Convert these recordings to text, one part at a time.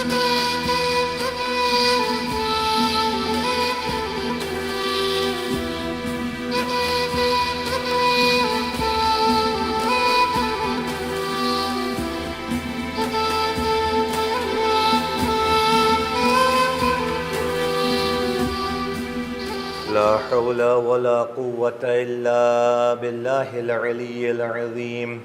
لا حول ولا قوة إلا بالله العلي العظيم.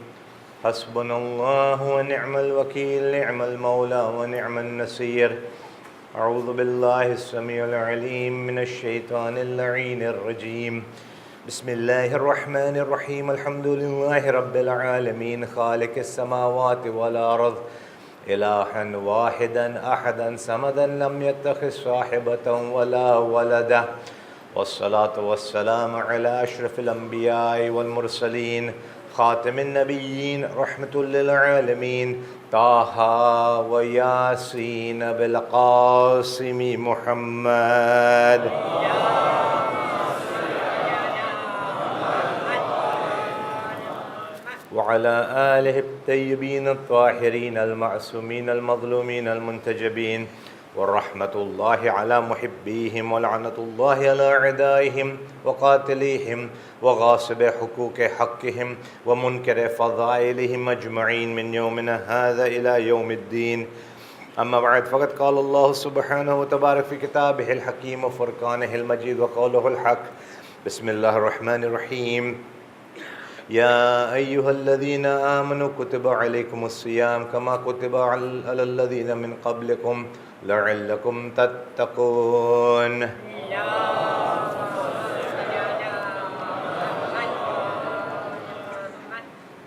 حسبنا الله ونعم الوكيل، نعم المولى ونعم النصير. أعوذ بالله السميع العليم من الشيطان اللعين الرجيم. بسم الله الرحمن الرحيم. الحمد لله رب العالمين، خالق السماوات والأرض، إلها واحدا أحدا صمدا لم يتخذ صاحبة ولا ولدا، والصلاة والسلام على أشرف الأنبياء والمرسلين، خاتم النبيين، رحمة للعالمين، طه وياسين بالقاسم محمد. وعلى آله الطيبين الطاهرين المعصومين المظلومين المنتجبين، ورحمة الله على محبيهم، ولعنة الله على أعدائهم وقاتليهم وغاصب حقوق حقهم ومنكر فضائلهم أجمعين من يومنا هذا إلى يوم الدين. أما بعد، فقد قال الله سبحانه وتبارك في كتابه الحكيم وفرقانه المجيد وقوله الحق. بسم الله الرحمن الرحيم. يا أيها الذين آمنوا كتب عليكم الصيام كما كتب على الذين من قبلكم لعلكم تتقون.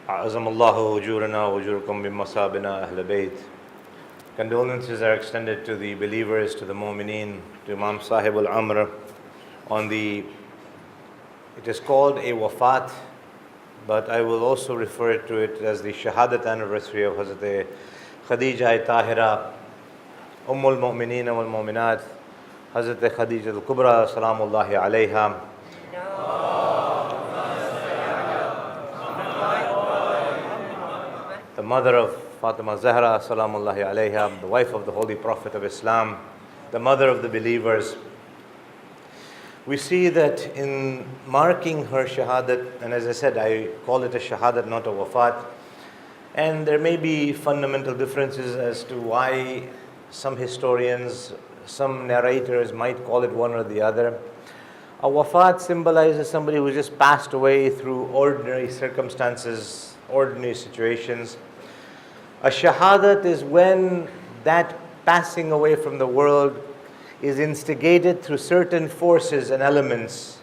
أعظم الله أجورنا وأجوركم بمصابنا أهل بيت. Condolences are extended to the believers, to the mu'mineen, to Imam Sahib al-Amr on the, it is called a wafat, but I will also refer to it as the shahadat anniversary of Hazrat Khadija Tahira, Ummul Mu'mineen wal Mu'minat, Hazrat Khadija al-Kubra, salamullahi alayha. The mother of Fatima Zahra, salamullahi alayha, the wife of the Holy Prophet of Islam, the mother of the believers. We see that in marking her shahadat, and as I said, I call it a shahadat, not a wafat, and there may be fundamental differences as to why some historians, some narrators might call it one or the other. A wafat symbolizes somebody who just passed away through ordinary circumstances, ordinary situations. A shahadat is when that passing away from the world is instigated through certain forces and elements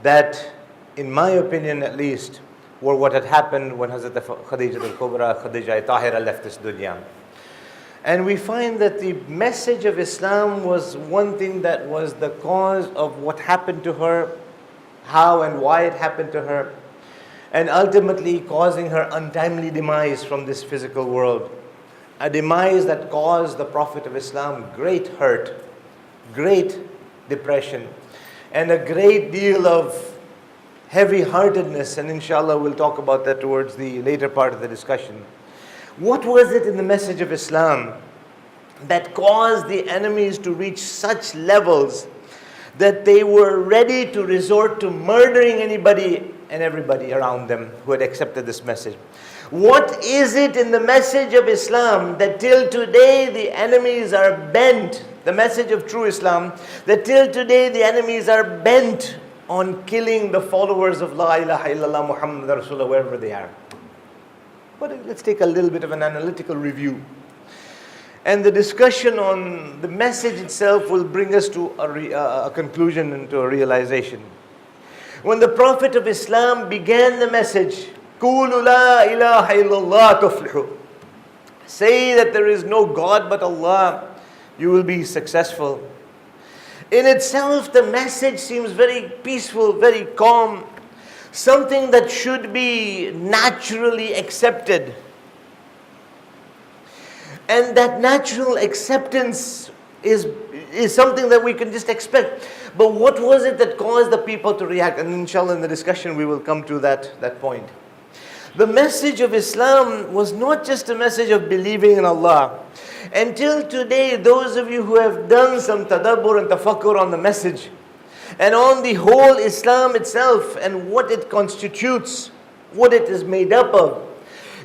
that, in my opinion at least, were what had happened when Hazrat Khadija al-Kubra, Khadija Tahira left this dunya. And we find that the message of Islam was one thing that was the cause of what happened to her, how and why it happened to her, and ultimately causing her untimely demise from this physical world. A demise that caused the Prophet of Islam great hurt, great depression, and a great deal of heavy-heartedness, and inshallah we'll talk about that towards the later part of the discussion. What was it in the message of Islam that caused the enemies to reach such levels that they were ready to resort to murdering anybody and everybody around them who had accepted this message? What is it in the message of Islam that till today the enemies are bent, the message of true Islam, that till today the enemies are bent on killing the followers of La ilaha illallah Muhammad Rasulullah wherever they are? But let's take a little bit of an analytical review. And the discussion on the message itself will bring us to a conclusion and to a realization. When the Prophet of Islam began the message, قُولُوا لَا إِلَهَ إِلَّا اللَّهُ تُفْلِحُوا, say that there is no God but Allah, you will be successful. In itself, the message seems very peaceful, very calm, something that should be naturally accepted. And that natural acceptance is something that we can just expect. But what was it that caused the people to react? And inshallah in the discussion we will come to that point. The message of Islam was not just a message of believing in Allah. Until today, those of you who have done some tadabbur and tafakkur on the message and on the whole Islam itself and what it constitutes, what it is made up of,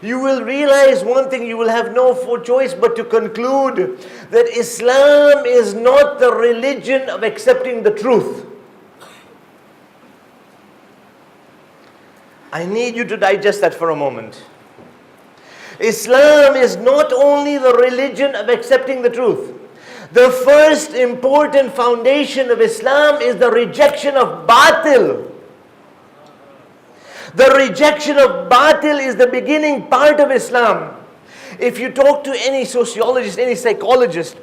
you will realize one thing: you will have no choice but to conclude that Islam is not the religion of accepting the truth. I need you to digest that for a moment. Islam is not only the religion of accepting the truth. The first important foundation of Islam is the rejection of batil. The rejection of batil is the beginning part of Islam. If you talk to any sociologist, any psychologist,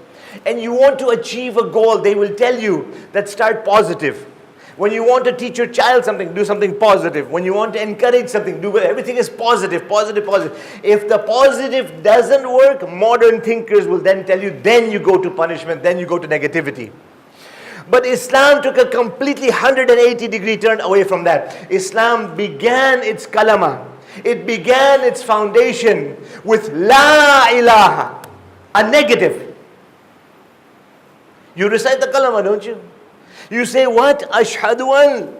and you want to achieve a goal, they will tell you that start positive. When you want to teach your child something, do something positive. When you want to encourage something, do everything is positive, positive, positive. If the positive doesn't work, modern thinkers will then tell you, then you go to punishment, then you go to negativity. But Islam took a completely 180-degree turn away from that. Islam began its kalama. It began its foundation with La ilaha, a negative. You recite the kalama, don't you? You say what? Ashhadu an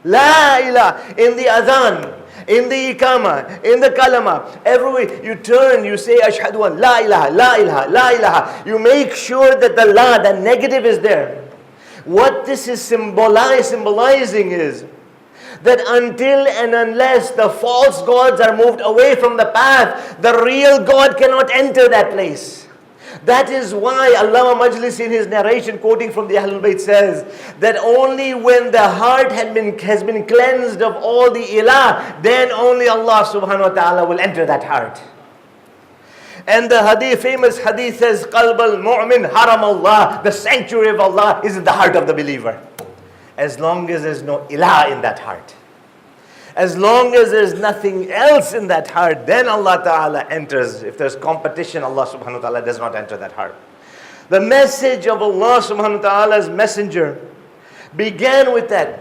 La ilaha. In the adhan, in the ikama, in the kalama, everywhere you turn, you say Ashhadu an La ilaha, La ilaha, La ilaha. You make sure that the La, the negative is there. What this is symbolizing is that until and unless the false gods are moved away from the path, the real God cannot enter that place. That is why Allama Majlisi in his narration quoting from the Ahlul Bayt says that only when the heart has been cleansed of all the ilah, then only Allah subhanahu wa ta'ala will enter that heart. And the famous hadith says, Qalb al-mu'min haram Allah, the sanctuary of Allah is in the heart of the believer. As long as there's no ilah in that heart. As long as there's nothing else in that heart, then Allah Ta'ala enters. If there's competition, Allah Subhanahu wa Ta'ala does not enter that heart. The message of Allah Subhanahu wa Ta'ala's messenger began with that.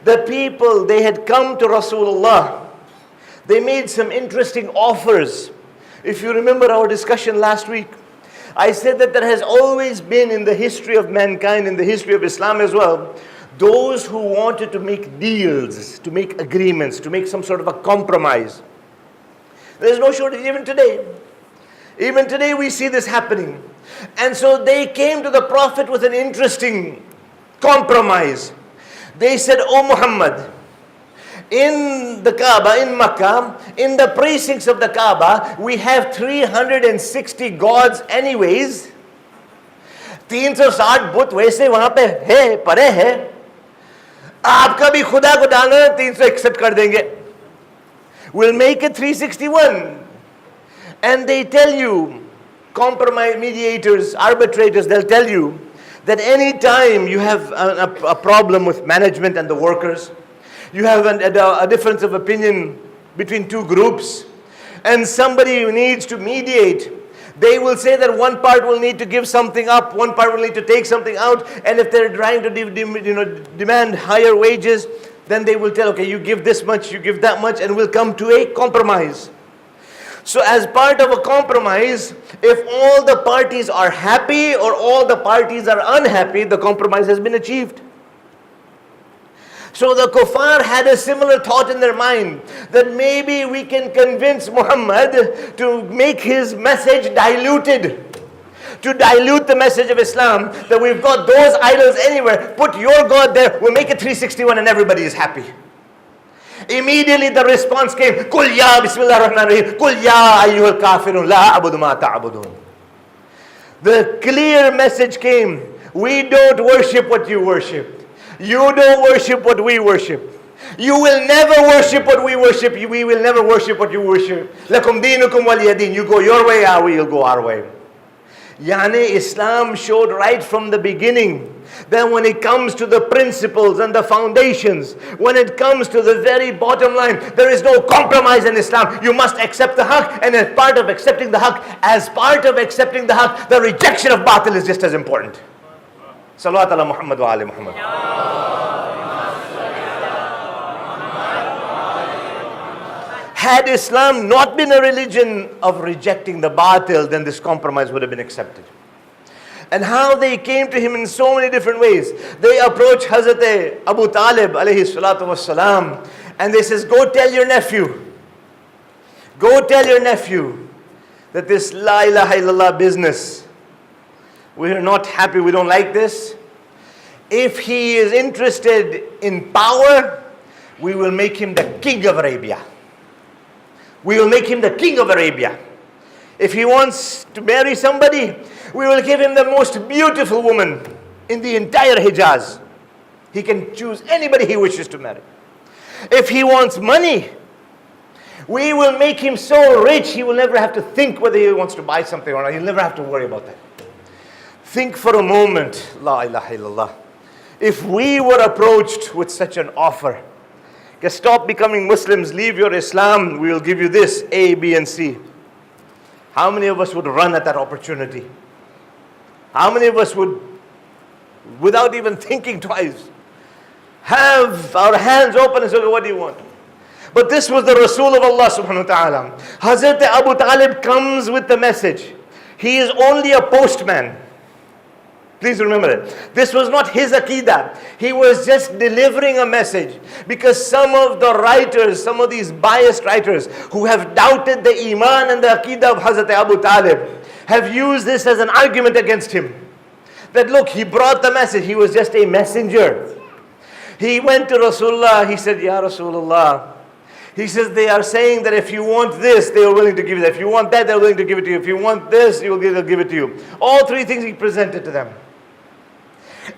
The people, they had come to Rasulullah. They made some interesting offers. If you remember our discussion last week, I said that there has always been in the history of mankind, in the history of Islam as well, those who wanted to make deals, to make agreements, to make some sort of a compromise. There's no shortage even today. Even today we see this happening. And so they came to the Prophet with an interesting compromise. They said, "O Muhammad, in the Kaaba, in Makkah, in the precincts of the Kaaba, we have 360 gods anyways. 360 बुत वैसे वहां पे है, परे है. आपका भी खुदा को डालना है, 300 accept कर देंगे. We'll make it 361. And they tell you, compromise mediators, arbitrators, they'll tell you that any time you have a problem with management and the workers, you have a difference of opinion between two groups, and somebody needs to mediate, they will say that one part will need to give something up, one part will need to take something out, and if they're trying to demand higher wages, then they will tell, okay, you give this much, you give that much, and we'll come to a compromise. So as part of a compromise, if all the parties are happy or all the parties are unhappy, the compromise has been achieved. So the kuffar had a similar thought in their mind, that maybe we can convince Muhammad to make his message diluted, to dilute the message of Islam, that we've got those idols anywhere, put your God there, we'll make it 361 and everybody is happy. Immediately the response came, Kul ya bismillah ar-Rahman ar-Rahim, Kul ya ayyuhal kafirun la a'budu ma ta'budun. The clear message came, we don't worship what you worship. You don't worship what we worship. You will never worship what we worship. We will never worship what you worship. Lakum dinukum waliyadin. You go your way, we'll go our way. Yani Islam showed right from the beginning that when it comes to the principles and the foundations, when it comes to the very bottom line, there is no compromise in Islam. You must accept the haqq, and as part of accepting the haqq, the rejection of batil is just as important. Salawat ala Muhammad wa ali Muhammad. Had Islam not been a religion of rejecting the batil, then this compromise would have been accepted. And how they came to him in so many different ways. They approach Hazrat Abu Talib alayhi salatu wassalam, and they says, go tell your nephew that this la ilaha illallah business, we are not happy, we don't like this. If he is interested in power, we will make him the king of Arabia. We will make him the king of Arabia. If he wants to marry somebody, we will give him the most beautiful woman in the entire Hijaz. He can choose anybody he wishes to marry. If he wants money, we will make him so rich, he will never have to think whether he wants to buy something or not. He'll never have to worry about that. Think for a moment, la ilaha illallah. If we were approached with such an offer, stop becoming Muslims, leave your Islam, we will give you this, A, B, and C. How many of us would run at that opportunity? How many of us would, without even thinking twice, have our hands open and say, okay, what do you want? But this was the Rasul of Allah subhanahu wa ta'ala. Hazrat Abu Talib comes with the message. He is only a postman. Please remember it. This was not his Aqidah. He was just delivering a message. Because some of the writers, some of these biased writers who have doubted the Iman and the Aqidah of Hazrat Abu Talib have used this as an argument against him. That look, he brought the message. He was just a messenger. He went to Rasulullah. He said, Ya Rasulullah. He says, they are saying that if you want this, they are willing to give you that. If you want that, they are willing to give it to you. If you want this, they'll give it to you. All three things he presented to them.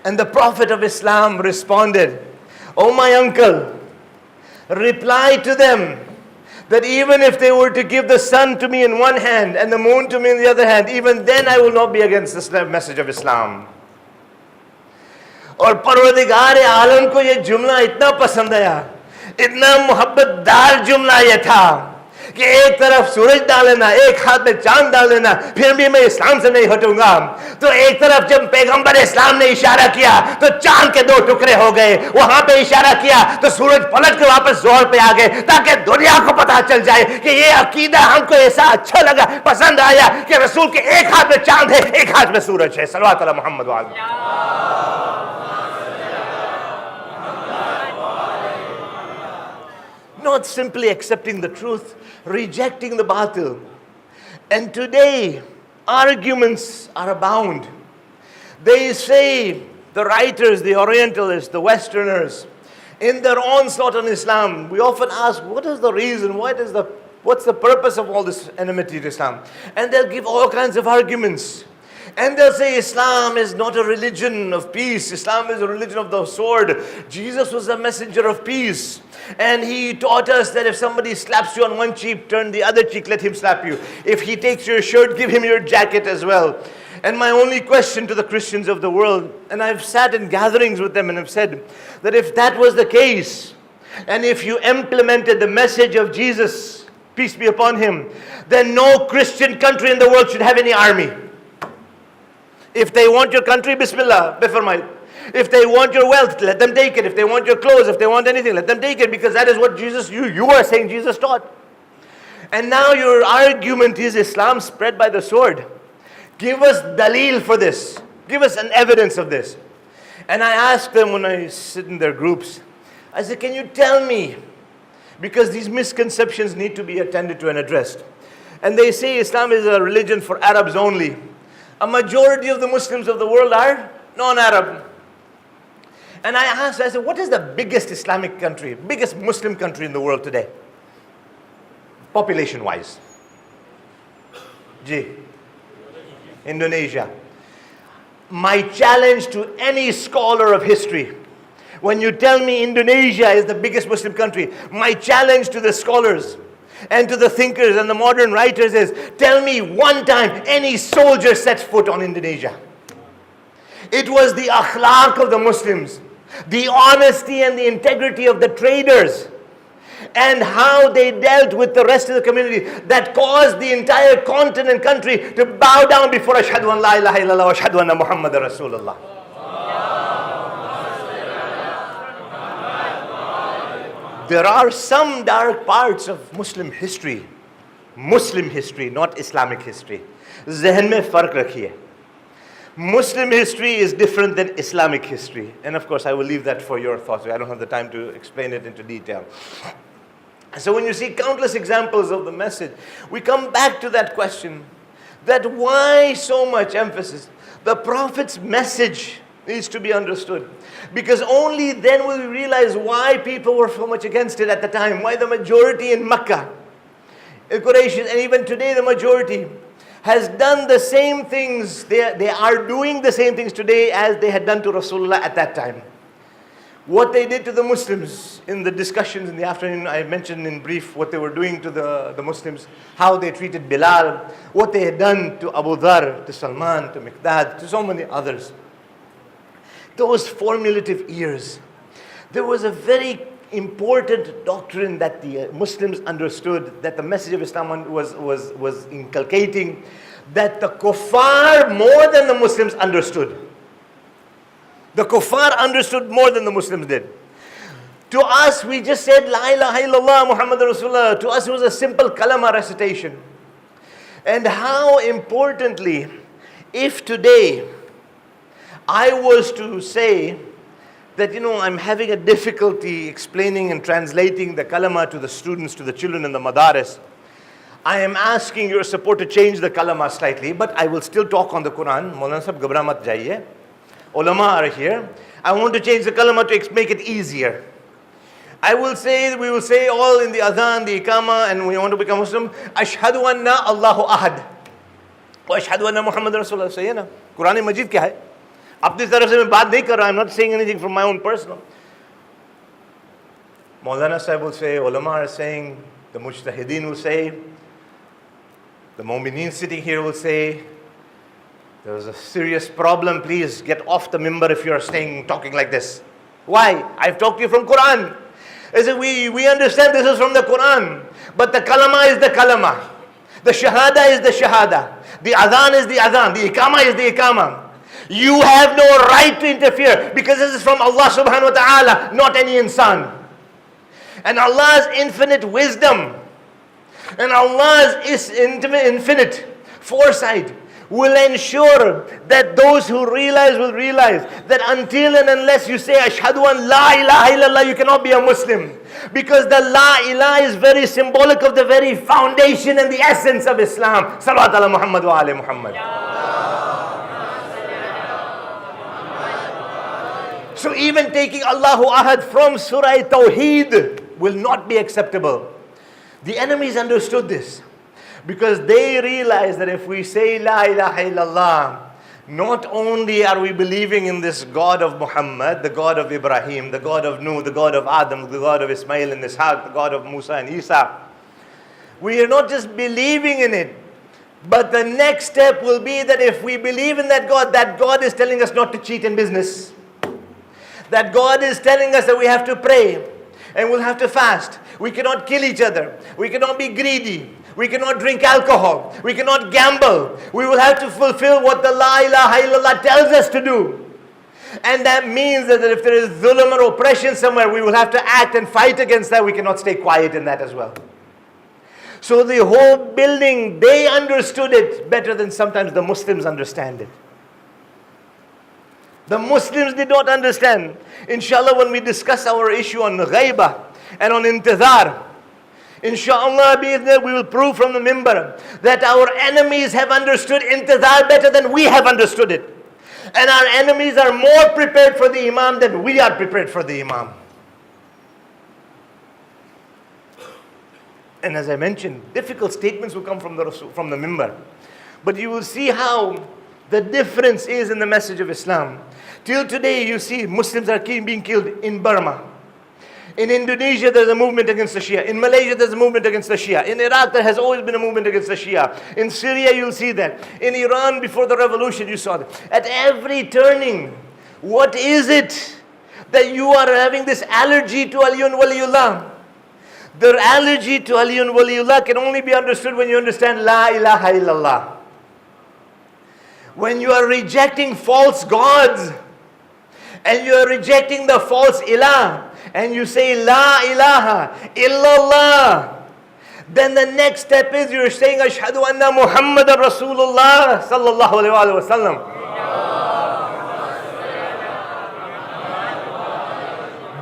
And the Prophet of Islam responded, oh my uncle, reply to them that even if they were to give the sun to me in one hand and the moon to me in the other hand, even then I will not be against this message of Islam. और परवरदिगार आलम को ये जुमला इतना पसंद आया, इतना मोहब्बतदार जुमला ये था कि एक तरफ सूरज डालना, एक हाथ में चांद डाल देना, फिर भी मैं इस्लाम से नहीं हटूंगा। तो एक तरफ जब पैगंबर इस्लाम ने इशारा किया तो चांद के दो टुकड़े हो गए, वहां पे इशारा किया तो सूरज पलट के वापस जोर पे आ गए, ताकि दुनिया को पता चल जाए कि ये अकीदा हमको ऐसा अच्छा लगा, पसंद आया कि रसूल के एक हाथ में चांद है, एक हाथ में सूरज है। सल्लल्लाहु अलैहि मोहम्मद वाले। Not simply accepting the truth, rejecting the batil. And today, arguments are abound. They say, the writers, the Orientalists, the Westerners, in their onslaught on Islam, we often ask, what is the reason? What's the purpose of all this enmity to Islam? And they'll give all kinds of arguments. And they'll say Islam is not a religion of peace. Islam is a religion of the sword. Jesus was a messenger of peace. And he taught us that if somebody slaps you on one cheek, turn the other cheek, let him slap you. If he takes your shirt, give him your jacket as well. And my only question to the Christians of the world, and I've sat in gatherings with them and have said that if that was the case, and if you implemented the message of Jesus, peace be upon him, then no Christian country in the world should have any army. If they want your country, Bismillah, Bifarmai. If they want your wealth, let them take it. If they want your clothes, if they want anything, let them take it, because that is what Jesus, you are saying Jesus taught. And now your argument is Islam spread by the sword. Give us dalil for this. Give us an evidence of this. And I ask them when I sit in their groups, I say, can you tell me, because these misconceptions need to be attended to and addressed. And they say Islam is a religion for Arabs only. A majority of the Muslims of the world are non-Arab. And I asked, I said, what is the biggest Islamic country, biggest Muslim country in the world today? Population-wise. Indonesia. My challenge to any scholar of history, when you tell me Indonesia is the biggest Muslim country, my challenge to the scholars and to the thinkers and the modern writers is, tell me one time any soldier sets foot on Indonesia. It was the akhlaq of the Muslims, the honesty and the integrity of the traders, and how they dealt with the rest of the community that caused the entire continent country to bow down before Ashhadu an la ilaha illallah wa Ashhadu anna Muhammadan Rasulullah. There are some dark parts of Muslim history, not Islamic history. Zehn mein fark rakhiye. Muslim history is different than Islamic history. And of course, I will leave that for your thoughts. I don't have the time to explain it into detail. So when you see countless examples of the message, we come back to that question, that why so much emphasis? The Prophet's message needs to be understood. Because only then will we realize why people were so much against it at the time, why the majority in Makkah, in Quraysh, and even today the majority, has done the same things, they are doing the same things today as they had done to Rasulullah at that time. What they did to the Muslims in the discussions in the afternoon, I mentioned in brief what they were doing to the Muslims, how they treated Bilal, what they had done to Abu Dhar, to Salman, to Miqdad, to so many others. Those formulative years, there was a very important doctrine that the Muslims understood, that the message of Islam was inculcating, that the kuffar more than the Muslims understood. The kuffar understood more than the Muslims did. To us, we just said, La ilaha illallah Muhammad Rasulullah. To us, it was a simple kalama recitation. And how importantly, if today I was to say that, I'm having a difficulty explaining and translating the kalama to the students, to the children in the madaris, I am asking your support to change the kalama slightly, but I will still talk on the Quran. Maulana sahab, ghabra mat jaiye. Ulama are here. I want to change the kalama to make it easier. We will say all in the adhan, the ikama, and we want to become Muslim, Ashhadu anna Allahu ahad. Wa ashhadu anna Muhammad Rasulullah. Say na. Quran Majid kya hai? Apni taraf se main baat nahi kar raha. I'm not saying anything from my own personal. Maulana sahib will say, ulama are saying, the mujtahideen will say, the mu'mineen sitting here will say, there's a serious problem, please get off the mimbar if you're talking like this. Why? I've talked to you from Quran. I said, we understand this is from the Quran, but the kalama is the kalama. The shahada is the shahada. The adhan is the adhan. The ikama is the ikama. You have no right to interfere because this is from Allah subhanahu wa ta'ala, not any insan. And Allah's infinite wisdom and Allah's infinite foresight will ensure that those who realize will realize that until and unless you say Ashhadu an la ilaha illallah, you cannot be a Muslim. Because the la ilaha is very symbolic of the very foundation and the essence of Islam. Salawat ala Muhammad wa ali Muhammad. So even taking Allahu Ahad from Surah Tawheed will not be acceptable. The enemies understood this. Because they realize that if we say La ilaha illallah, not only are we believing in this God of Muhammad, the God of Ibrahim, the God of Nuh, the God of Adam, the God of Ismail and Ishaq, the God of Musa and Isa. We are not just believing in it, but the next step will be that if we believe in that God is telling us not to cheat in business. That God is telling us that we have to pray and we'll have to fast. We cannot kill each other. We cannot be greedy. We cannot drink alcohol. We cannot gamble. We will have to fulfill what the La ilaha illallah tells us to do. And that means that if there is zulm or oppression somewhere, we will have to act and fight against that. We cannot stay quiet in that as well. So the whole building, they understood it better than sometimes the Muslims understand it. The Muslims did not understand. Inshallah, when we discuss our issue on ghaibah and on intizar, inshallah, we will prove from the mimbar that our enemies have understood intizar better than we have understood it. And our enemies are more prepared for the Imam than we are prepared for the Imam. And as I mentioned, difficult statements will come from the mimbar. But you will see how the difference is in the message of Islam. Till today, you see Muslims are being killed in Burma. In Indonesia, there's a movement against the Shia. In Malaysia, there's a movement against the Shia. In Iraq, there has always been a movement against the Shia. In Syria, you'll see that. In Iran, before the revolution, you saw that. At every turning, what is it that you are having this allergy to Aliyun Waliullah? The allergy to Aliyun Waliullah can only be understood when you understand La ilaha illallah. When you are rejecting false gods, and you are rejecting the false ilah, and you say La ilaha illallah, then the next step is you're saying Ashhadu anna Muhammadan Rasulullah sallallahu alayhi wa sallam.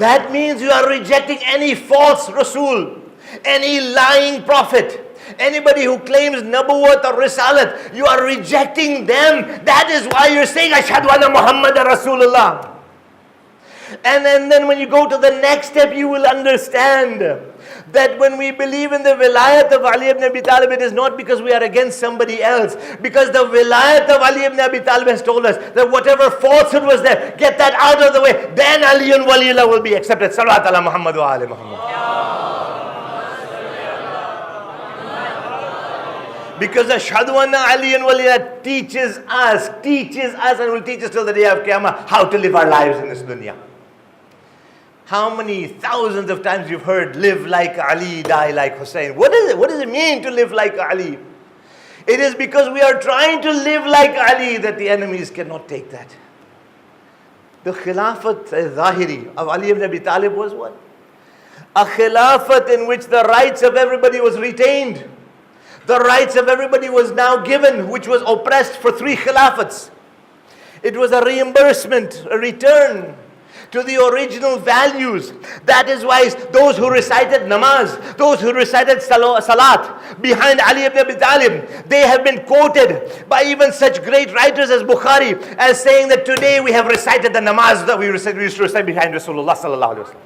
That means you are rejecting any false Rasul, any lying prophet, anybody who claims Nabuwat or Risalat. You are rejecting them. That is why you're saying Ashhadu anna Muhammadan Rasulullah. And then when you go to the next step, you will understand that when we believe in the wilayat of Ali ibn Abi Talib, it is not because we are against somebody else. Because the wilayat of Ali ibn Abi Talib has told us that whatever falsehood was there, get that out of the way. Then Ali and Waliullah will be accepted. Salawat ala Muhammad wa ali Muhammad. Because Ashhadu anna Ali and Waliullah teaches us and will teach us till the day of Qiyamah how to live our lives in this dunya. How many thousands of times you've heard, live like Ali, die like Hussein. What is it? What does it mean to live like Ali? It is because we are trying to live like Ali that the enemies cannot take that. The Khilafat Zahiri of Ali ibn Abi Talib was what? A Khilafat in which the rights of everybody was retained. The rights of everybody was now given, which was oppressed for 3 Khilafats. It was a reimbursement, a return to the original values. That is why those who recited namaz, those who recited salat behind Ali ibn Abi Talib, they have been quoted by even such great writers as Bukhari as saying that today we have recited the namaz that we used to recite behind Rasulullah sallallahu alaihi wasallam.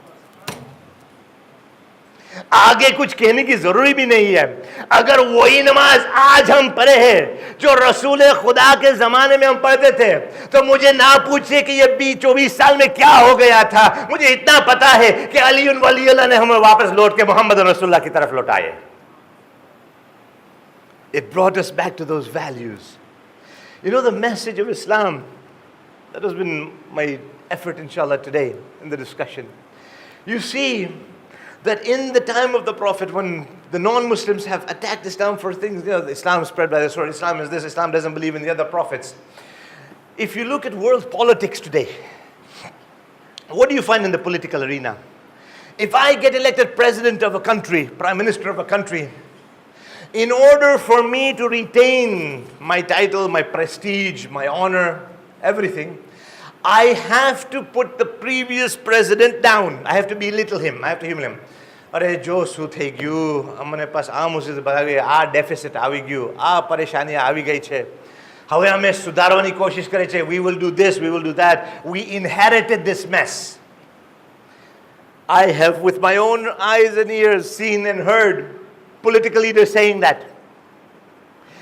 आगे कुछ कहने की जरूरी भी नहीं है. अगर वही नमाज आज हम पढ़े हैं जो रसूल खुदा के जमाने में हम पढ़ते थे, तो मुझे ना पूछे कि ये 24 साल में क्या हो गया था. मुझे इतना पता है कि अली वलीउल्लाह ने हमें वापस लौट के मोहम्मद रसूलुल्लाह की तरफ लौटाए. It brought us back to those values. You know, the message of Islam, that has been my effort inshallah today in the discussion. You see that in the time of the Prophet, when the non-Muslims have attacked Islam for things, you know, Islam is spread by the sword, Islam is this, Islam doesn't believe in the other prophets. If you look at world politics today, what do you find in the political arena? If I get elected president of a country, prime minister of a country, in order for me to retain my title, my prestige, my honor, everything, I have to put the previous president down. I have to belittle him. I have to humiliate him. अरे जो શું થઈ ગયું, અમને pass આ મુસીબત આવી, આ ડેફિસિટ આવી ગયું, આ પરેશાની આવી ગઈ છે, હવે અમે સુધારવાની કોશિશ કરે છે. We will do this, we will do that. We inherited this mess. I have with my own eyes and ears seen and heard political leaders saying that.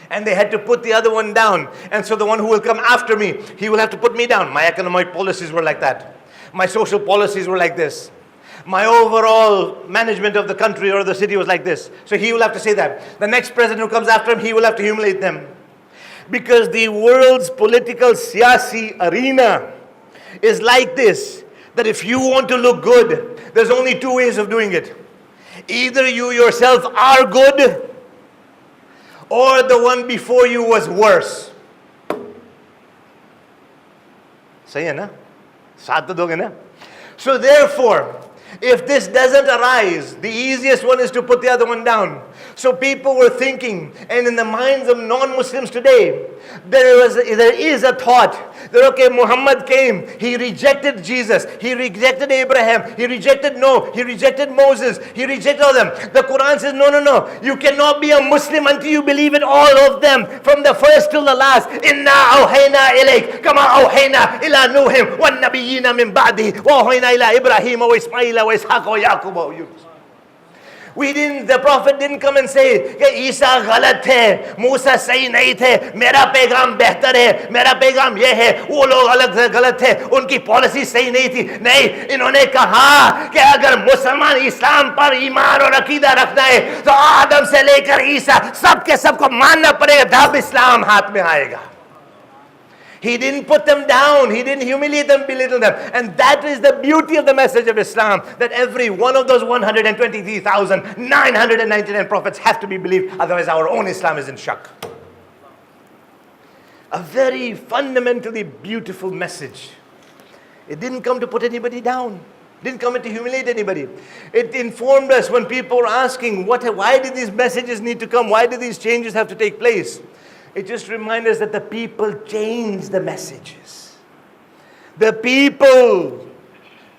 And they had to put the other one down. And so the one who will come after me, he will have to put me down. My economic policies were like that. My social policies were like this. My overall management of the country or the city was like this. So he will have to say that. The next president who comes after him, he will have to humiliate them. Because the world's political siyasi arena is like this. That if you want to look good, there's only 2 ways of doing it. Either you yourself are good, or the one before you was worse. Sahi hai na? Saath to doge na? So therefore, if this doesn't arise, the easiest one is to put the other one down. So people were thinking, and in the minds of non-Muslims today, there is a thought that, okay, Muhammad came, he rejected Jesus, he rejected Abraham, he rejected Noah, he rejected Moses, he rejected all them. The Quran says, no, you cannot be a Muslim until you believe in all of them, from the first till the last. Inna awhayna ilayk, kama awhayna ila Nuhim, wa nabiyyina min ba'di, wa awhayna ila Ibrahim, wa Ismaila, wa Ishaq, wa Yaqub, wa Yunus. The Prophet didn't come and say कि ईसा गलत है, मूसा सही नहीं थे, मेरा पैगाम बेहतर है, मेरा पैगाम ये है, वो लोग अलग गलत थे, उनकी पॉलिसी सही नहीं थी. नहीं, इन्होंने कहा कि अगर मुसलमान इस्लाम पर ईमान और अकीदा रखना है तो आदम से लेकर ईसा सबके सबको मानना पड़ेगा, तब इस्लाम हाथ में आएगा. He didn't put them down. He didn't humiliate them, belittle them. And that is the beauty of the message of Islam, that every one of those 123,999 prophets have to be believed. Otherwise, our own Islam is in shock. A very fundamentally beautiful message. It didn't come to put anybody down. Didn't come to humiliate anybody. It informed us when people were asking, why did these messages need to come? Why did these changes have to take place? It just reminds us that the people changed the messages. The people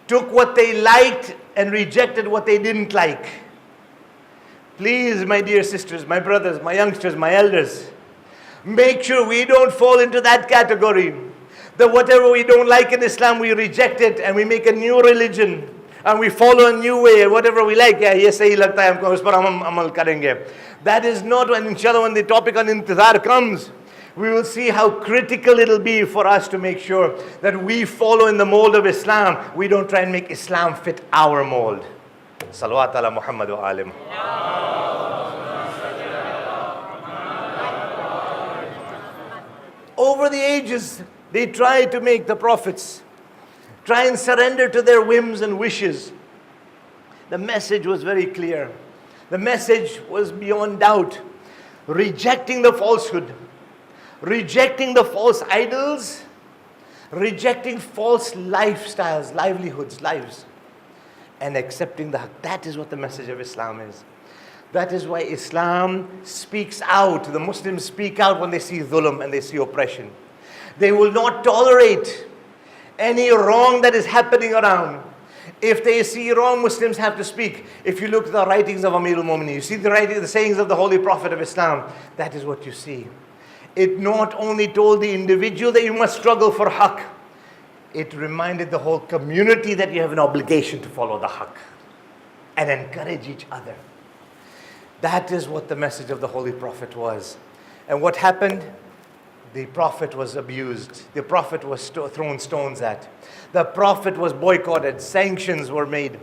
took what they liked and rejected what they didn't like. Please, my dear sisters, my brothers, my youngsters, my elders, make sure we don't fall into that category. That whatever we don't like in Islam, we reject it and we make a new religion and we follow a new way, whatever we like. Yeah, ye sahi lagta hai, humko us par hum amal karenge. That is not, when inshallah, when the topic on intizar comes, we will see how critical it'll be for us to make sure that we follow in the mold of Islam. We don't try and make Islam fit our mold. Salawat ala Muhammad wa alim. Over the ages, they try to make the prophets try and surrender to their whims and wishes. The message was very clear. The message was beyond doubt. Rejecting the falsehood, rejecting the false idols, rejecting false lifestyles, livelihoods, lives, and accepting the haqq. That is what the message of Islam is. That is why Islam speaks out. The Muslims speak out when they see dhulm and they see oppression. They will not tolerate any wrong that is happening around. If they see wrong, Muslims have to speak. If you look at the writings of Amirul Mu'mineen, you see the sayings of the Holy Prophet of Islam, that is what you see. It not only told the individual that you must struggle for haqq, it reminded the whole community that you have an obligation to follow the haqq and encourage each other. That is what the message of the Holy Prophet was. And what happened? The Prophet was abused. The Prophet was thrown stones at. The Prophet was boycotted. Sanctions were made.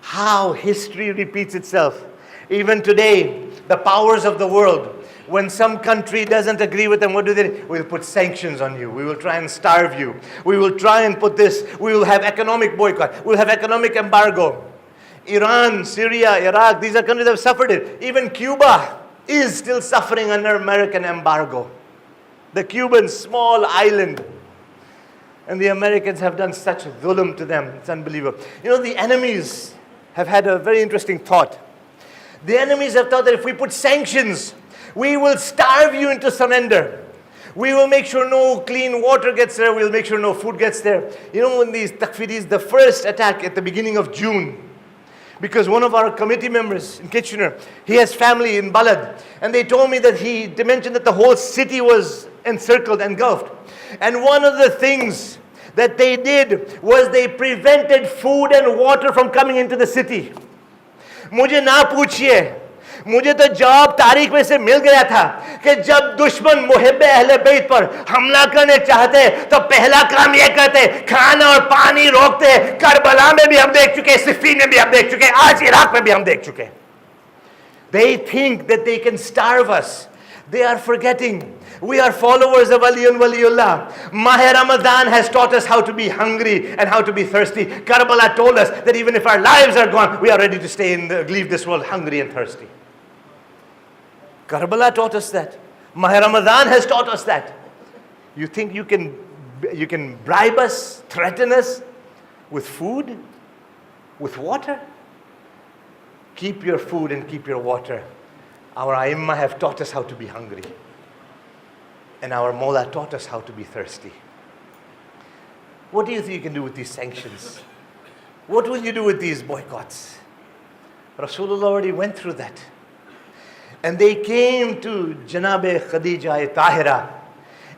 How history repeats itself. Even today, the powers of the world, when some country doesn't agree with them, what do they do? We'll put sanctions on you. We will try and starve you. We will try and put this. We will have economic boycott. We'll have economic embargo. Iran, Syria, Iraq, these are countries that have suffered it. Even Cuba is still suffering under American embargo. The Cubans, small island. And the Americans have done such dhulm to them. It's unbelievable. You know, the enemies have had a very interesting thought. The enemies have thought that if we put sanctions, we will starve you into surrender. We will make sure no clean water gets there. We'll make sure no food gets there. You know, when these takfiris, the first attack at the beginning of June, because one of our committee members in Kitchener, he has family in Balad. And they told me that they mentioned that the whole city was encircled, engulfed. And one of the things that they did was they prevented food and water from coming into the city. मुझे ना पूछिए, मुझे तो जवाब तारीख में से मिल गया था कि जब दुश्मन मुहिब्बे अहले बैत पर हमला करने चाहते तो पहला काम ये करते, खाना और पानी रोकते. करबला में भी हम देख चुके, सिफीन में भी हम देख चुके, आज इराक में भी हम देख चुके. They think that they can starve us. They are forgetting we are followers of Ali and Waliullah. Mahe Ramadan has taught us how to be hungry and how to be thirsty. Karbala told us that even if our lives are gone, we are ready to leave this world hungry and thirsty. Karbala taught us that. Mahe Ramadan has taught us that. You think you can bribe us, threaten us with food, with water? Keep your food and keep your water. Our Aimma have taught us how to be hungry. And our Mawla taught us how to be thirsty. What do you think you can do with these sanctions? What will you do with these boycotts? Rasulullah already went through that. And they came to Janabe Khadija Tahira.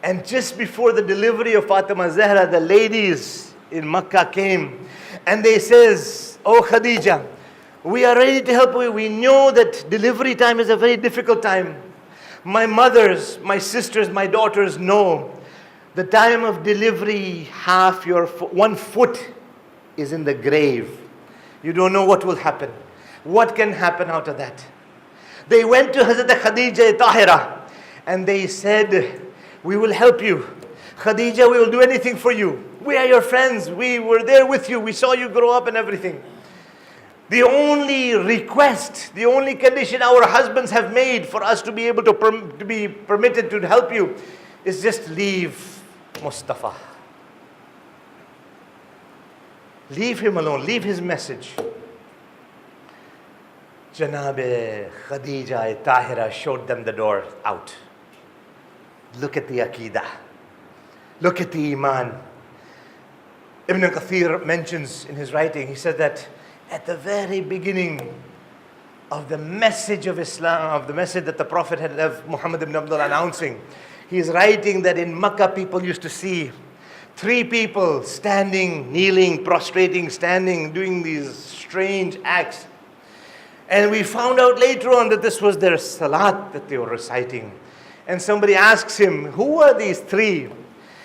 And just before the delivery of Fatima Zahra, the ladies in Makkah came. And they says, "Oh Khadija, we are ready to help you. We know that delivery time is a very difficult time. My mothers, my sisters, my daughters know the time of delivery, one foot is in the grave. You don't know what will happen. What can happen out of that?" They went to Hazrat Khadija Tahira and they said, "We will help you. Khadija, we will do anything for you. We are your friends. We were there with you. We saw you grow up and everything. The only request, the only condition our husbands have made for us to be able to be permitted to help you is just leave Mustafa. Leave him alone, leave his message. Janabe Khadija Tahira showed them the door out. Look at the Aqidah. Look at the Iman. Ibn Kathir mentions in his writing, he said that at the very beginning of the message of Islam, of the message that the Prophet had left Muhammad ibn Abdullah announcing, he is writing that in Makkah people used to see 3 people standing, kneeling, prostrating, standing, doing these strange acts. And we found out later on that this was their salat that they were reciting. And somebody asks him, who are these 3?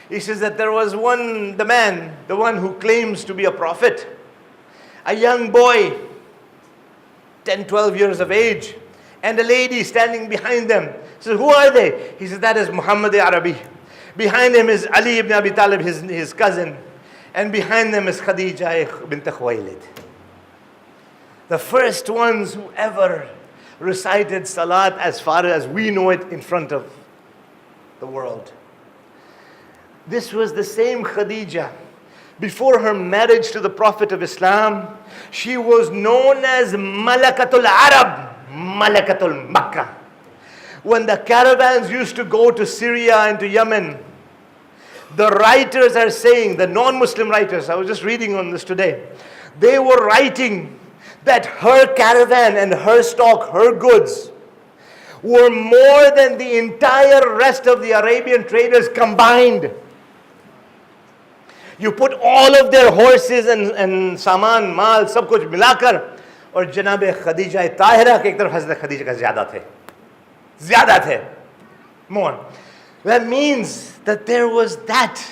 He says that there was one, the man, the one who claims to be a prophet, a young boy, 10, 12 years of age, and a lady standing behind them. He says, who are they? He says, that is Muhammad Arabi. Behind him is Ali ibn Abi Talib, his cousin. And behind them is Khadija bint Khuwaylid. The first ones who ever recited salat as far as we know it in front of the world. This was the same Khadija. Before her marriage to the Prophet of Islam, she was known as Malakatul Arab, Malakatul Makkah. When the caravans used to go to Syria and to Yemen, the writers are saying, the non-Muslim writers, I was just reading on this today, they were writing that her caravan and her stock, her goods, were more than the entire rest of the Arabian traders combined. You put all of their horses and saman, mal, sab kuch milakar, और जनाब खदीजा ताहिरा के एक तरफ हज़रत खदीजा का ज़्यादा थे, more. That means that there was that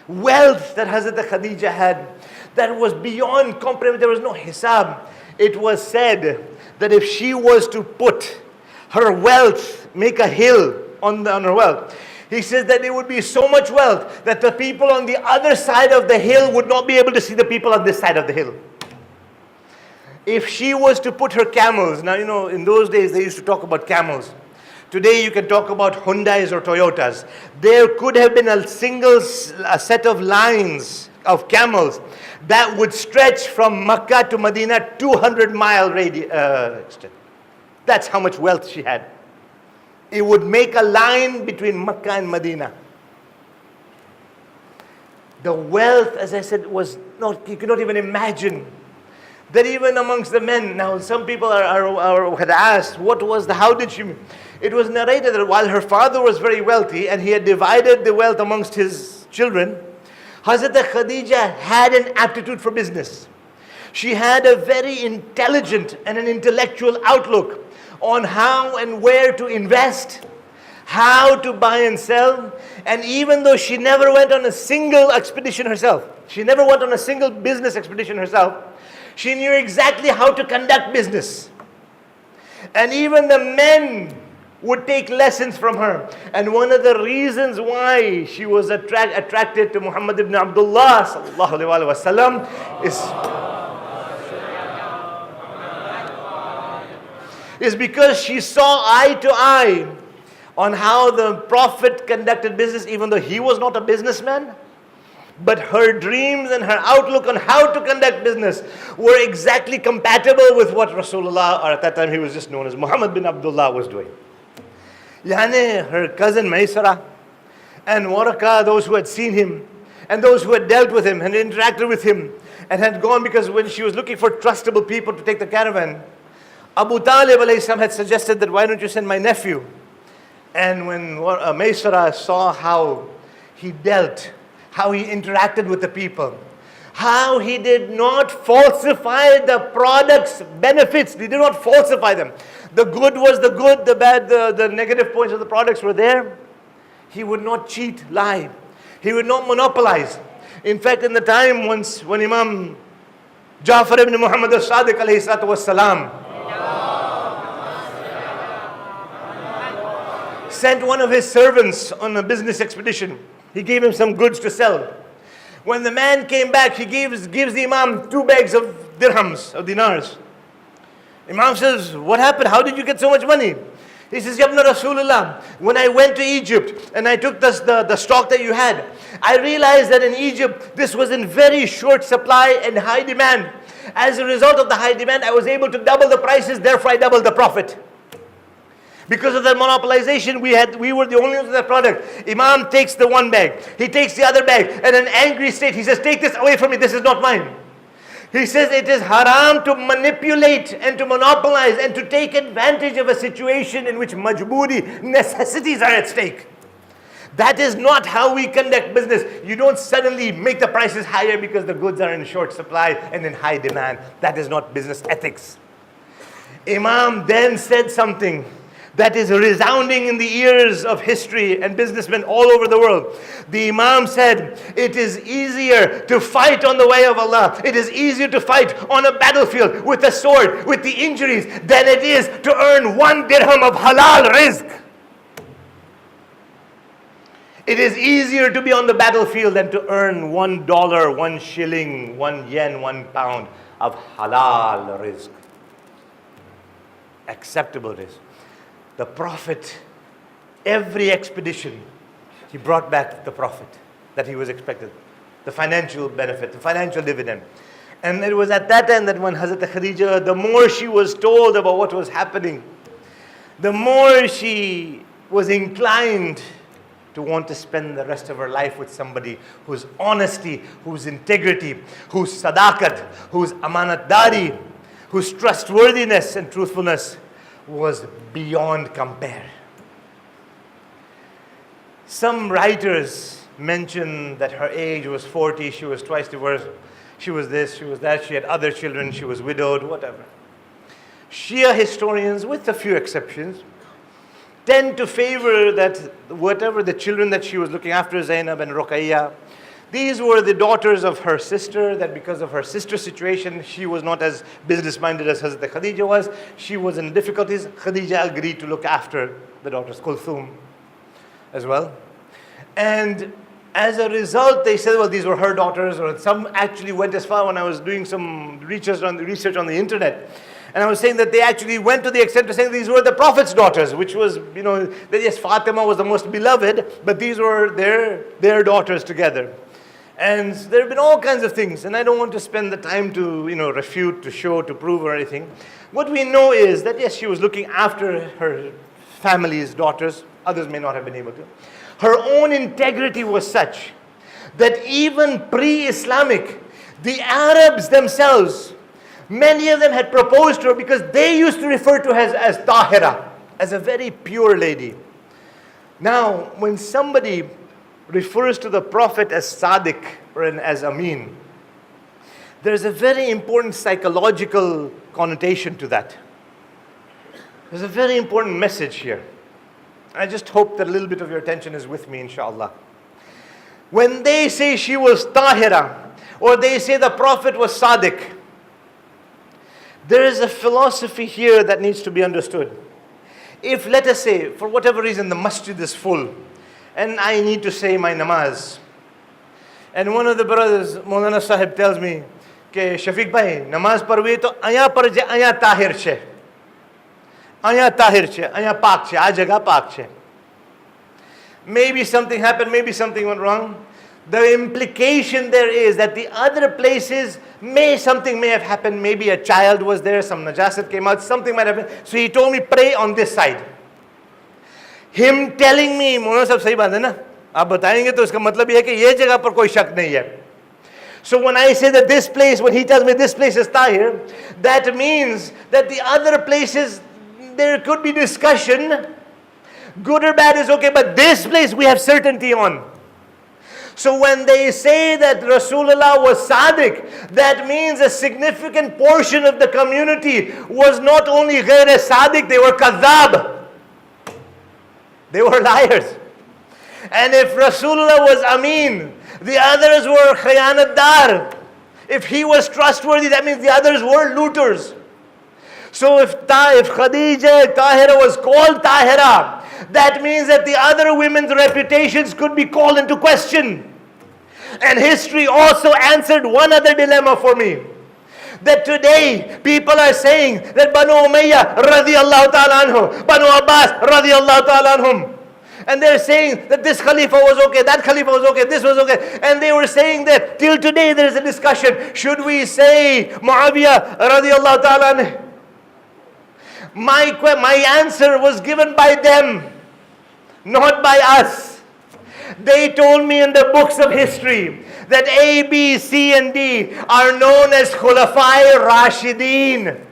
wealth that Hazrat Khadija had that was beyond comprehension. There was no hisab. It was said that if she was to put her wealth, make a hill on her wealth, he says that it would be so much wealth that the people on the other side of the hill would not be able to see the people on this side of the hill. If she was to put her camels, now you know in those days they used to talk about camels. Today you can talk about Hyundais or Toyotas. There could have been a set of lines of camels that would stretch from Makkah to Medina 200-mile extent. That's how much wealth she had. It would make a line between Makkah and Medina. The wealth, as I said, was not, you cannot even imagine. That even amongst the men, now some people had asked, how did she? It was narrated that while her father was very wealthy and he had divided the wealth amongst his children, Hazrat Khadija had an aptitude for business. She had a very intelligent and an intellectual outlook on how and where to invest, how to buy and sell. And even though she never went on a single expedition herself, she never went on a single business expedition herself, she knew exactly how to conduct business. And even the men would take lessons from her. And one of the reasons why she was attracted to Muhammad ibn Abdullah sallallahu alaihi wasallam is because she saw eye to eye on how the Prophet conducted business, even though he was not a businessman. But her dreams and her outlook on how to conduct business were exactly compatible with what Rasulullah, or at that time he was just known as Muhammad bin Abdullah, was doing. Yani her cousin Maysara and Waraka, those who had seen him and those who had dealt with him and interacted with him and had gone, because when she was looking for trustable people to take the caravan, Abu Talib alayhi salam had suggested that why don't you send my nephew? And when Maysara saw how he dealt, how he interacted with the people, how he did not falsify the product's benefits. He did not falsify them. The good was the good, the bad, the negative points of the products were there. He would not cheat, lie. He would not monopolize. In fact, in the time when Imam Ja'far ibn Muhammad al-Sadiq alayhi salatu was salam sent one of his servants on a business expedition. He gave him some goods to sell. When the man came back, he gives the Imam 2 bags of dirhams, of dinars. Imam says, what happened? How did you get so much money? He says, Yabna Rasulullah, when I went to Egypt and I took the stock that you had, I realized that in Egypt, this was in very short supply and high demand. As a result of the high demand, I was able to double the prices, therefore I doubled the profit. Because of the monopolization, we were the only ones with that product. Imam takes the one bag, he takes the other bag, and in an angry state, he says, take this away from me, this is not mine. He says it is haram to manipulate and to monopolize and to take advantage of a situation in which majburi, necessities are at stake. That is not how we conduct business. You don't suddenly make the prices higher because the goods are in short supply and in high demand. That is not business ethics. Imam then said something that is resounding in the ears of history and businessmen all over the world. The Imam said, it is easier to fight on the way of Allah. It is easier to fight on a battlefield with a sword, with the injuries, than it is to earn 1 dirham of halal rizq. It is easier to be on the battlefield than to earn $1, 1 shilling, 1 yen, 1 pound of halal rizq. Acceptable rizq. The Prophet, every expedition, he brought back the profit that he was expected, the financial benefit, the financial dividend. And it was at that time that when Hazrat Khadija, the more she was told about what was happening, the more she was inclined to want to spend the rest of her life with somebody whose honesty, whose integrity, whose sadaqat, whose amanatdari, whose trustworthiness and truthfulness was beyond compare. Some writers mention that her age was 40, she was twice divorced, she was this, she was that, she had other children, she was widowed, whatever. Shia historians, with a few exceptions, tend to favor that whatever the children that she was looking after, Zainab and Ruqayya, these were the daughters of her sister, that because of her sister's situation, she was not as business-minded as Hazrat Khadija was. She was in difficulties. Khadija agreed to look after the daughters, Kulthum, as well. And as a result, they said, well, these were her daughters, or some actually went as far when I was doing some research on the internet. And I was saying that they actually went to the extent of saying these were the Prophet's daughters, which was, that yes, Fatima was the most beloved, but these were their daughters together. And there have been all kinds of things, and I don't want to spend the time to, refute, to show, to prove or anything. What we know is that, yes, she was looking after her family's daughters. Others may not have been able to. Her own integrity was such that even pre-Islamic, the Arabs themselves, many of them had proposed to her because they used to refer to her as Tahira, as a very pure lady. Now, when somebody refers to the Prophet as Sadiq or as Amin, there's a very important psychological connotation to that. There's a very important message here. I just hope that a little bit of your attention is with me, inshallah. When they say she was Tahira, or they say the Prophet was Sadiq, there is a philosophy here that needs to be understood. If, let us say, for whatever reason, the masjid is full, and I need to say my namaz, and one of the brothers, Maulana Sahib, tells me, "Ke Shafiq bhai, namaz parve to aya parje, aya tahir che, aya tahir che, aya pak che, aa jagah pak che." Maybe something happened, maybe something went wrong. The implication there is that the other places, something may have happened. Maybe a child was there, some najasat came out, something might have happened. So he told me, pray on this side. Him telling me, Maulana sahab sahi baat hai na? Aap batayenge to uska matlab ye hai ki ye jagah par koi shak nahi hai. So when I say that this place, when he tells me this place is tahir, that means that the other places, there could be discussion. Good or bad is okay, but this place we have certainty on. So when they say that Rasulullah was Sadiq, that means a significant portion of the community was not only Ghair Sadiq, they were Kadhab. They were liars. And if Rasulullah was Amin, the others were Khayanatdar. If he was trustworthy, that means the others were looters. So if Khadija Tahira was called Tahira, that means that the other women's reputations could be called into question. And history also answered one other dilemma for me. That today people are saying that Banu Umayyah radiallahu ta'ala anhu, Banu Abbas radiallahu ta'ala anhum. And they're saying that this Khalifa was okay, that Khalifa was okay, this was okay. And they were saying that till today there is a discussion. Should we say Muawiyah radiallahu ta'ala anhu? My answer was given by them, not by us. They told me in the books of history that A, B, C and D are known as Khulafai Rashideen.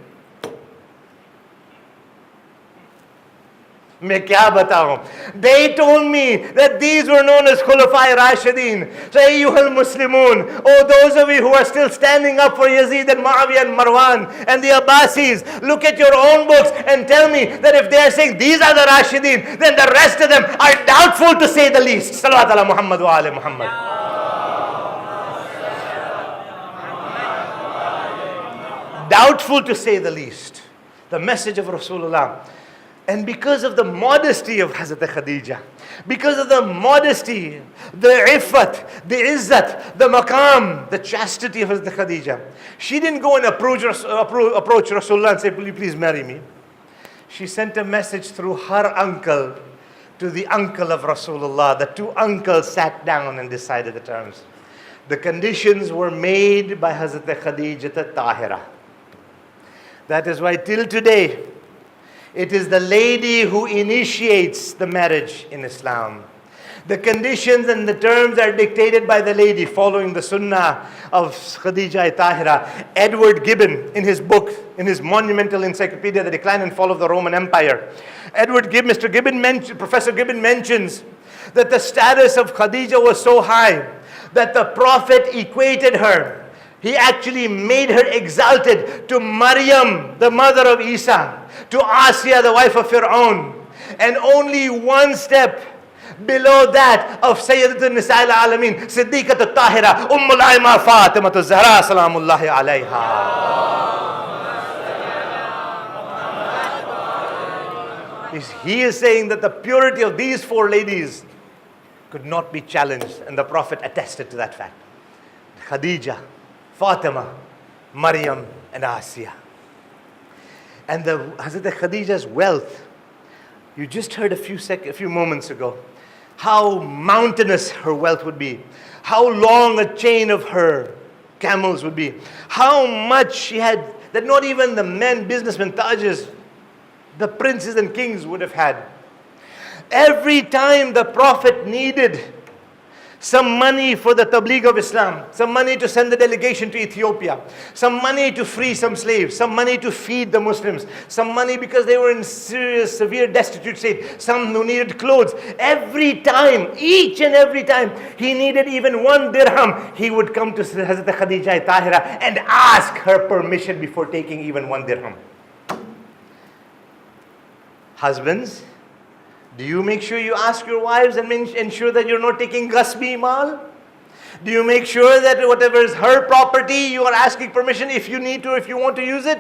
They told me that these were known as Khulafai Rashideen. So, Ayyuhal Muslimun, oh those of you who are still standing up for Yazid and Muawiyah and Marwan and the Abbasis, look at your own books and tell me that if they are saying these are the Rashideen, then the rest of them are doubtful to say the least. Salawat ala Muhammad wa ala Muhammad. Doubtful to say the least. The message of Rasulullah. And because of the modesty of Hazrat Khadija, because of the modesty, the iffat, the izzat, the maqam, the chastity of Hazrat Khadija, she didn't go and approach Rasulullah and say, please marry me. She sent a message through her uncle to the uncle of Rasulullah. The two uncles sat down and decided the terms. The conditions were made by Hazrat Khadija Tahira. That is why till today, it is the lady who initiates the marriage in Islam. The conditions and the terms are dictated by the lady following the sunnah of Khadija Tahira. Edward Gibbon, in his book, in his monumental encyclopedia, The Decline and Fall of the Roman Empire, Professor Gibbon mentions that the status of Khadija was so high that the Prophet equated her. He actually made her exalted to Maryam, the mother of Isa, to Asiya, the wife of Fir'aun, and only one step below that of Sayyidatul Nisa al-Alamin, Siddiqatul Tahira, Ummul Aima Fatimatul Zahra, salamullahi alayha. He is saying that the purity of these four ladies could not be challenged, and the Prophet attested to that fact. Khadija, Fatima, Maryam and Asiya. And the Hazrat Khadija's wealth, you just heard a few moments ago, how mountainous her wealth would be, how long a chain of her camels would be, how much she had that not even the men, businessmen, Tajas, the princes and kings would have had. Every time the Prophet needed some money for the tabligh of Islam, some money to send the delegation to Ethiopia, some money to free some slaves, some money to feed the Muslims, some money because they were in serious, severe destitute state, some who needed clothes. Every time, each and every time he needed even 1 dirham, he would come to Hazrat Khadija Tahira and ask her permission before taking even 1 dirham. Husbands, do you make sure you ask your wives and ensure that you're not taking ghasbi mal? Do you make sure that whatever is her property, you are asking permission if you need to, if you want to use it?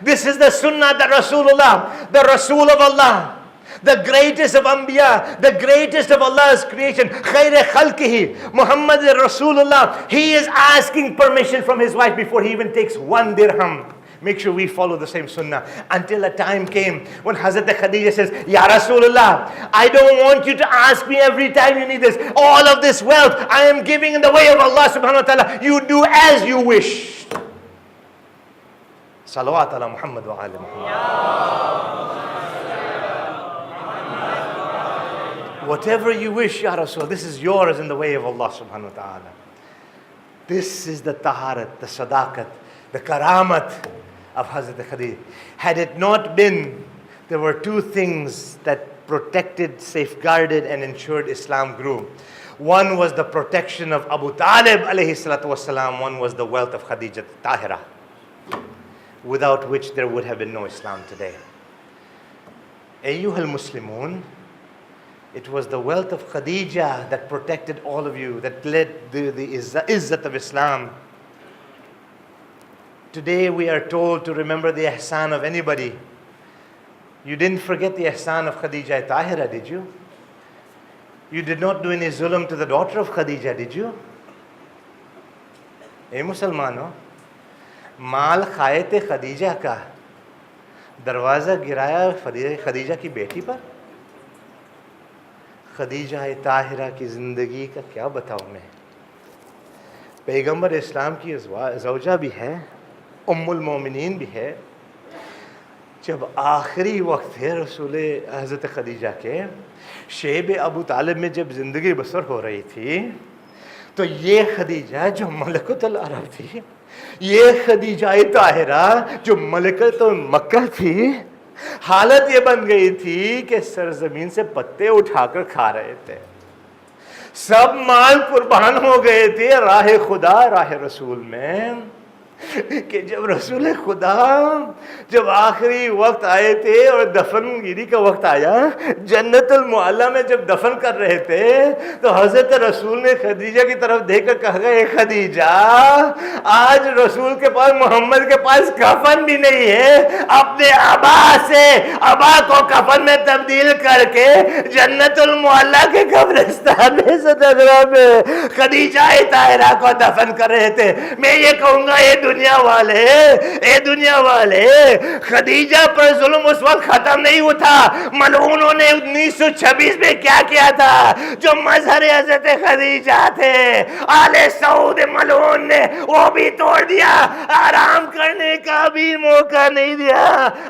This is the sunnah that Rasulullah, the Rasul of Allah, the greatest of Anbiya, the greatest of Allah's creation, Khair Khalqihi, Muhammad Rasulullah, he is asking permission from his wife before he even takes 1 dirham. Make sure we follow the same sunnah. Until a time came when Hazrat Khadija says, Ya Rasulullah, I don't want you to ask me every time you need this. All of this wealth I am giving in the way of Allah subhanahu wa ta'ala. You do as you wish. Salawat ala Muhammad wa ala Muhammad. Whatever you wish, Ya Rasul, this is yours in the way of Allah subhanahu wa ta'ala. This is the taharat, the sadaqat, the karamat of Hazrat Khadija. Had it not been, there were 2 things that protected, safeguarded and ensured Islam grew. One was the protection of Abu Talib alayhi salatu wasalam. One was the wealth of Khadija Tahira, without which there would have been no Islam today. Ayyuhal Muslimun, it was the wealth of Khadija that protected all of you, that led the izzat of Islam. Today we are told to remember the ihsan of anybody. You didn't forget the ihsan of Khadija Tahira, did you? You did not do any zulm to the daughter of Khadija, did you? Muslimano. माल खाए थे खदीजा का, दरवाज़ा गिराया खदीजा की बेटी पर। खदीजा ताहिरा की ज़िंदगी का क्या बताऊँ मैं। पैगंबर इस्लाम की ज़ौजा भी है, उम्मुल मोमिनीन भी है। जब आखिरी वक्त है रसूल हज़रत खदीजा के, शेब अबू तालिब में जब ज़िंदगी बसर हो रही थी, तो ये खदीजा जो मलकुतुल अरब थी, ये खदीजा ताहिरा जो मलकुतुल मक्का थी, हालत ये बन गई थी कि सरजमीन से पत्ते उठाकर खा रहे थे। सब माल कुर्बान हो गए थे राह खुदा राह रसूल में, कि जब रसूल खुदा जब आखिरी वक्त आए थे और दफनगिरी का वक्त आया, जन्नतुल मुअल्ला में जब दफन कर रहे थे, तो हजरत रसूल ने खदीजा की तरफ देखकर कहा, खदीजा आज रसूल के पास, मोहम्मद के पास कफन भी नहीं है, अपने अबा को कफन में तब्दील करके जन्नतुल मुअल्ला के कब्रिस्तान में सदरा में खदीजा ताहिरा को दफन कर रहे थे। मैं ये कहूंगा, ये दुनिया वाले, खदीजा पर जुल्म उस वक्त खत्म नहीं हुआ था। मलऊनों ने 1926 में क्या किया था, जो मजहर हज़रत खदीजा थे, आले सऊद मलऊन ने वो भी तोड़ दिया। आराम करने का भी मौका नहीं दिया,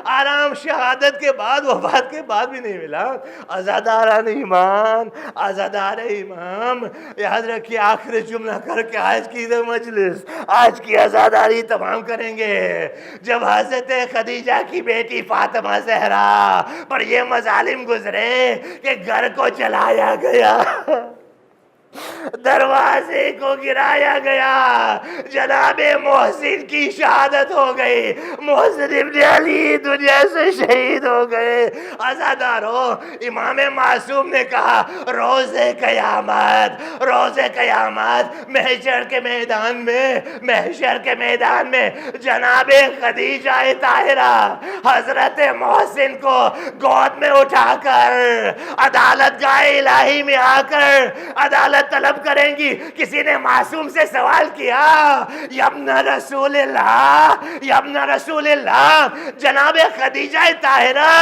आराम शहादत के बाद, वफात के बाद भी नहीं मिला। आज़ादारान ईमान, आज़ादार इमाम, याद रखिए, आखिरी जुमला करके आज की मजलिस, आज की आज़ादारी तमाम करेंगे। जब हज़रत खदीजा की बेटी फातिमा ज़हरा पर ये मज़ालिम गुजरे कि घर को जलाया गया, दरवाजे को गिराया गया, जनाबे मोहसिन की शहादत हो गई, मोहसिन इब्न अली दुनिया से शहीद हो गए। आज़ादारों, इमाम मासूम ने कहा, रोज़े क़यामत महशर के मैदान में जनाबे खदीजा ताहिरा हजरत मोहसिन को गोद में उठाकर अदालत गाह इलाही में आकर अदालत तलब करेंगी। किसी ने मासूम से सवाल किया, यब्न रसूलिल्लाह, जनाबे खदीजा ताहिरा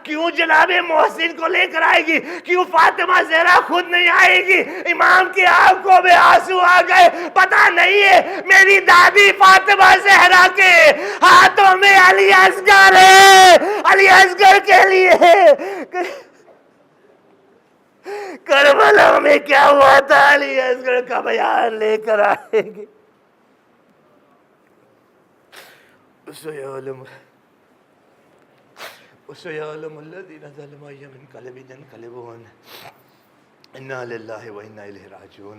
क्यों जनाबे मोहसिन को लेकर आएगी, क्यों फातिमा ज़हरा खुद नहीं आएगी? इमाम की आंखों में आंसू आ गए। पता नहीं है, मेरी दादी फातिमा ज़हरा के हाथों में अली असगर है, अली असगर के लिए करबला में क्या हुआ था, अली असगर का बयान लेकर आएंगे। इन्ना लिल्लाहि व इन्ना इलैहि राजिऊन।